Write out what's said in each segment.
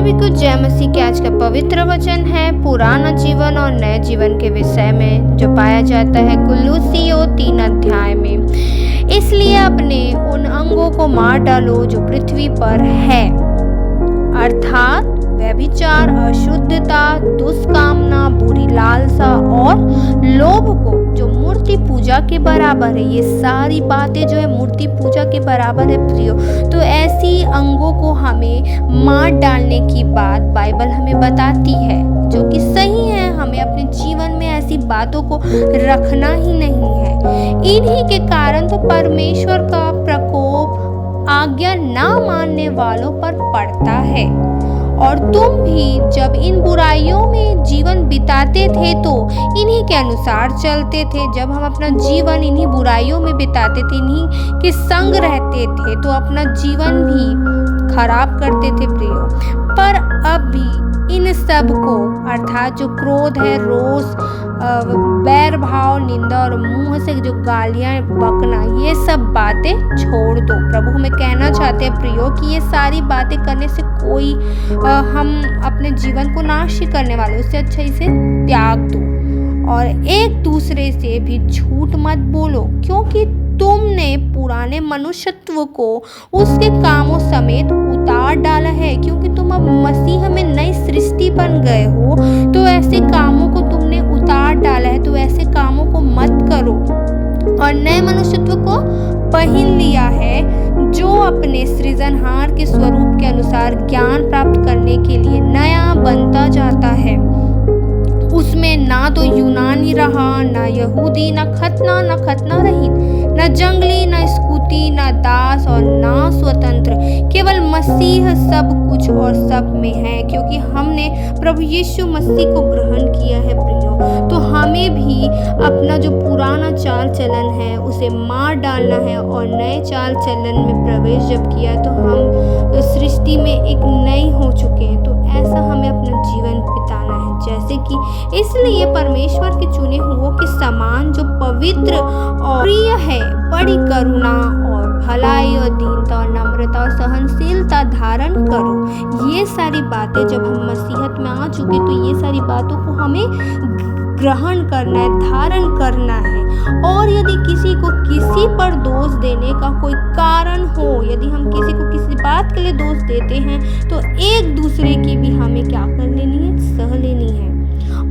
सभी को जय मसीह के आज का पवित्र वचन है पुराना जीवन और नए जीवन के विषय में, जो पाया जाता है कुलुस्सियों 3 अध्याय में। इसलिए अपने उन अंगों को मार डालो जो पृथ्वी पर है, अर्थात व्यभिचार, अशुद्धता, दुष्कामना, बुरी लालसा और लोभ को, जो मूर्ति पूजा के बराबर है। ये सारी बातें जो है मूर्ति पूजा के बराबर है प्रियो। तो ऐसी अंगों को हमें मार डालने की बात बाइबल हमें बताती है, जो कि सही है। हमें अपने जीवन में ऐसी बातों को रखना ही नहीं है। इन्हीं के कारण तो परमेश्वर का प्रकोप आज्ञा ना मानने वालों पर पड़ता है। और तुम भी जब इन बुराइयों में जीवन बिताते थे तो इन्हीं के अनुसार चलते थे। जब हम अपना जीवन इन्हीं बुराइयों में बिताते थे, इन्हीं के संग रहते थे, तो अपना जीवन भी खराब करते थे प्रियो। पर अब भी इन सब को, अर्थात जो क्रोध है, रोष, बैर भाव, निंदा और मुंह से जो गालियां बकना, ये सब बातें छोड़ दो। प्रभु हमें कहना चाहते हैं प्रियो कि ये सारी बातें करने से कोई हम अपने जीवन को नाश ही करने वाले, उससे अच्छा इसे त्याग दो। और एक दूसरे से भी झूठ मत बोलो, क्योंकि तुमने पुराने मनुष्यत्व को उसके कामों समेत उतार डाला है। क्योंकि तुम अब मसीह में नई सृष्टि बन गए हो, तो ऐसे कामों को तुमने उतार डाला है, तो ऐसे कामों को मत करो और नए मनुष्यत्व को पहन लिया है, जो अपने सृजनहार के स्वरूप के अनुसार ज्ञान प्राप्त करने के लिए नया बनता जाता है। उसमें ना तो यूनानी रहा, ना यहूदी, ना खतना रहित, ना जंगली, ना स्कूती, ना दास और ना स्वतंत्र, केवल मसीह सब कुछ और सब में है। क्योंकि हमने प्रभु यीशु मसीह को ग्रहण किया है प्रियो, तो हमें भी अपना जो पुराना चाल चलन है उसे मार डालना है और नए चाल चलन में प्रवेश जब किया तो हम सृष्टि में एक नए हो चुके हैं। तो ऐसा हमें अपना जीवन बिताना है जैसे कि, इसलिए परमेश्वर के चुने हुओं के समान जो पवित्र और प्रिय है, बड़ी करुणा और भलाई और दीनता और नम्रता और सहनशीलता धारण करो। ये सारी बातें जब हम मसीहत में आ चुके तो ये सारी बातों को हमें ग्रहण करना है, धारण करना है। और यदि किसी को किसी पर दोष देने का कोई कारण हो, यदि हम किसी को किसी बात के लिए दोष देते हैं, तो एक दूसरे की भी हमें क्या कर लेनी है, सह लेनी है।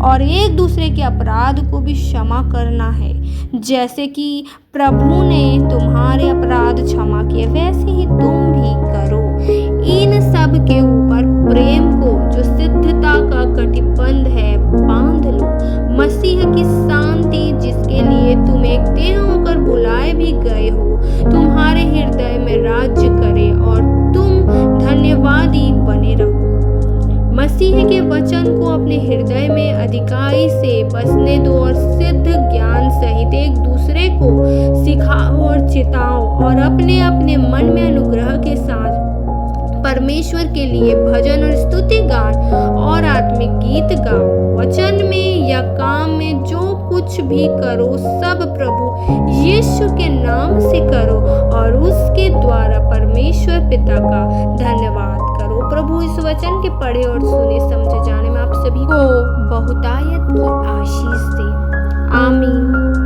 और एक दूसरे के अपराध को भी क्षमा करना है। जैसे कि प्रभु ने तुम्हारे अपराध क्षमा किए, वैसे ही तुम भी करो। इन सब के ऊपर प्रेम को, जो सिद्धता का कटिबंध है, बांध लो। मसीह की शांति, जिसके लिए तुम एक देह होकर बुलाए भी गए हो, तुम्हारे हृदय में राज्य करे और तुम धन्यवादी बने रहो। मसीह के वचन को अपने हृदय में अधिकाई से बसने दो और सिद्ध ज्ञान सहित एक दूसरे को सिखाओ और चिताओ, और अपने अपने मन में अनुग्रह के साथ परमेश्वर के लिए भजन और स्तुति गान और आत्मिक गीत गाओ। वचन में या काम में जो कुछ भी करो, सब प्रभु यीशु के नाम से करो और उसके द्वारा परमेश्वर पिता का धन्यवाद करो। प्रभु इस वचन के पढ़े और सुने समझे जाने में आप सभी को बहुतायत की आशीष दे। आमीन।